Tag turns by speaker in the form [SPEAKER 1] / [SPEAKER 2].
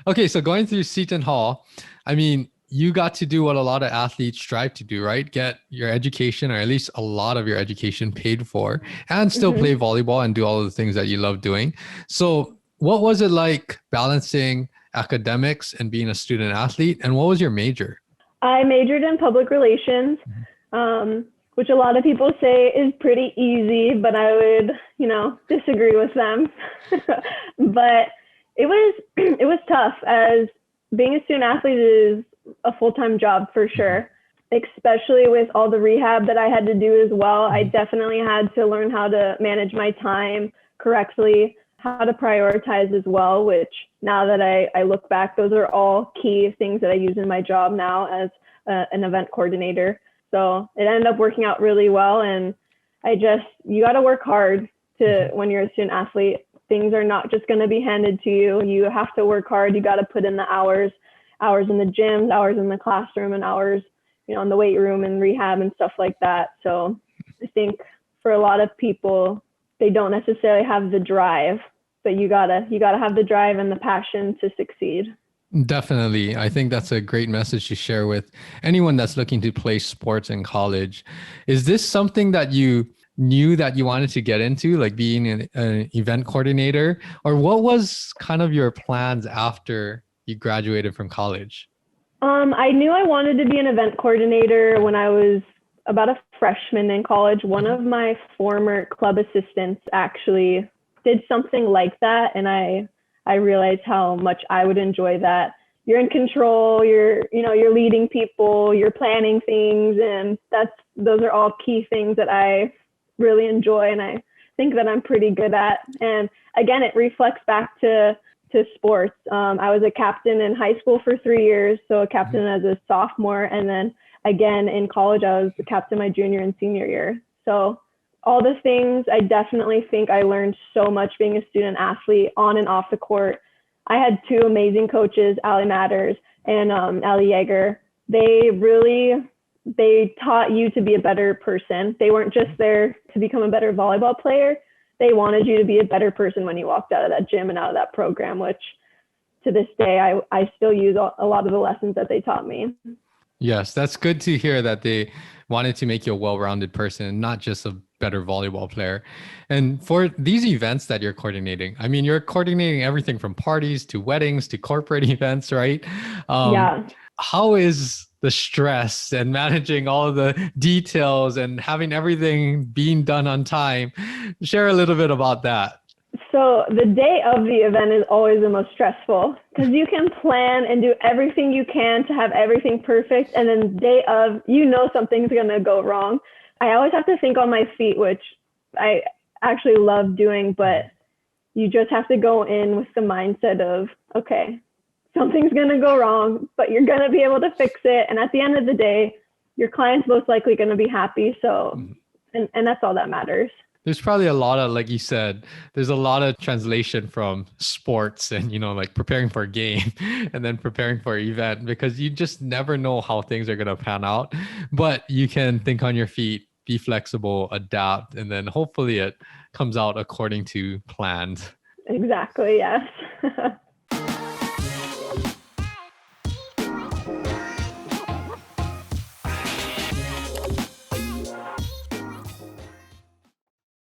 [SPEAKER 1] Okay, so going through Seton Hall, I mean, you got to do what a lot of athletes strive to do, right? Get your education, or at least a lot of your education paid for, and still play
[SPEAKER 2] Hmm.
[SPEAKER 1] volleyball and do all of the things that you love doing. So, what was it like balancing academics and being a student athlete? And what was your major?
[SPEAKER 2] I majored in public relations, which a lot of people say is pretty easy, but I would, disagree with them. But it was tough, as being a student athlete is a full-time job for
[SPEAKER 1] Mhm.
[SPEAKER 2] sure, especially with all the rehab that I had to do as well. I
[SPEAKER 1] Mhm.
[SPEAKER 2] definitely had to learn how to manage my time correctly, how to prioritize as well, which now that I look back, those are all key things that I use in my job now as an event coordinator. So it ended up working out really well. And you got to work hard to,
[SPEAKER 1] Mhm.
[SPEAKER 2] when you're a student athlete, things are not just going to be handed to you. You have to work hard. You got to put in the hours in the gyms, hours in the classroom, and hours, in the weight room and rehab and stuff like that. So I think for a lot of people, they don't necessarily have the drive, but you gotta have the drive and the passion to succeed.
[SPEAKER 1] Definitely. I think that's a great message to share with anyone that's looking to play sports in college. Is this something that you knew that you wanted to get into, like being an event coordinator? Or what was kind of your plans after you graduated from college?
[SPEAKER 2] I knew I wanted to be an event coordinator when I was about a freshman in college. One
[SPEAKER 1] Mhm.
[SPEAKER 2] of my former club assistants actually did something like that, and I realized how much I would enjoy that. You're in control, you're leading people, you're planning things, and those are all key things that I really enjoy and I think that I'm pretty good at. And again, it reflects back to sports. I was a captain in high school for 3 years, so a
[SPEAKER 1] Mhm.
[SPEAKER 2] captain as a sophomore, and then again in college, I was the captain my junior and senior year. So all the things, I definitely think I learned so much being a student athlete on and off the court. I had two amazing coaches, Allie Matters and Allie Yeager. They taught you to be a better person. They weren't just there to become a better volleyball player. They wanted you to be a better person when you walked out of that gym and out of that program, which to this day, I still use a lot of the lessons that they taught me.
[SPEAKER 1] Yes, that's good to hear that they wanted to make you a well-rounded person, not just a better volleyball player. And for these events that you're coordinating, I mean, you're coordinating everything from parties to weddings to corporate events, right? Um,
[SPEAKER 2] Yeah.
[SPEAKER 1] how is the stress and managing all of the details and having everything being done on time? Share a little bit about that.
[SPEAKER 2] So the day of the event is always the most stressful because you can plan and do everything you can to have everything perfect. And then the day of, something's going to go wrong. I always have to think on my feet, which I actually love doing, but you just have to go in with the mindset of, okay, something's going to go wrong, but you're going to be able to fix it. And at the end of the day, your client's most likely going to be happy. So,
[SPEAKER 1] Mhm.
[SPEAKER 2] and that's all that matters.
[SPEAKER 1] There's probably a lot of, like you said, there's a lot of translation from sports and, like preparing for a game and then preparing for an event because you just never know how things are going to pan out. But you can think on your feet, be flexible, adapt, and then hopefully it comes out according to planned.
[SPEAKER 2] Exactly. Yes.